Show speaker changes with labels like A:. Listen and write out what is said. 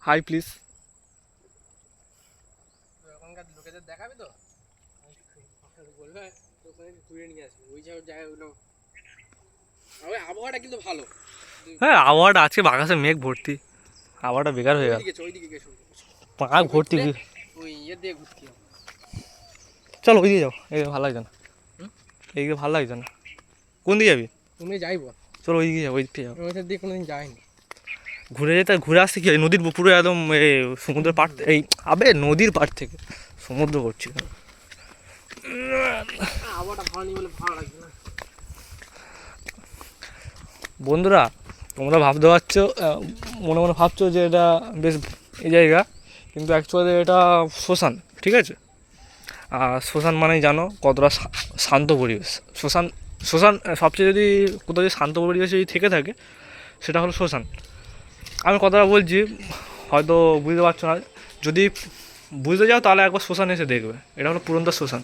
A: High please.
B: ওখানকার লোকেদের দেখাবি তো, বলবে ওখানে ঘুরে নিয়ে আসবি ওই সব জায়গাগুলো। ওই আবহাওয়াটা কিন্তু ভালো।
A: হ্যাঁ আবহাওয়াটা আজকে বাগাসে মেঘ ভর্তি, আবহাওয়াটা বেকার হয়ে গেল।
B: ওইদিকে গেছো,
A: পাক ভর্তি।
B: ওই ইয়ে দিয়ে ঘুরতে হবে।
A: চলো ওই দিকে যাও, এই ভালো লাগছে না, এইদিকে ভালো লাগছে না। কোন দিকে যাবি?
B: তুমি যাইবো,
A: চলো ওই দিকে যাও, ওই দিকে যাও।
B: ওই দিকে কোনোদিন যাইনি।
A: ঘুরে যেতে, ঘুরে আসতে কি হয়, নদীর পুরো একদম সমুদ্রের পাড়, এই আবে নদীর পাড় থেকে সমুদ্র করছি।
B: আবহাওয়াটা ভালো নেই বলে ভালো লাগছে না।
A: বন্ধুরা তোমরা ভাবতে পারছো, মনে মনে ভাবছো যে এটা বেশ এই জায়গা, কিন্তু অ্যাকচুয়ালি এটা শ্মশান, ঠিক আছে? আর শ্মশান মানেই জানো কতটা শান্ত পরিবেশ। শ্মশান, শ্মশান সবচেয়ে যদি কোথাও যদি শান্ত পরিবেশ যদি থেকে থাকে সেটা হলো শ্মশান। আমি কথাটা বলছি, হয়তো বুঝতে পারছো না, যদি বুঝতে যাও তাহলে একবার শ্মশান এসে দেখবে, এটা হলো পুরন্দর শ্মশান।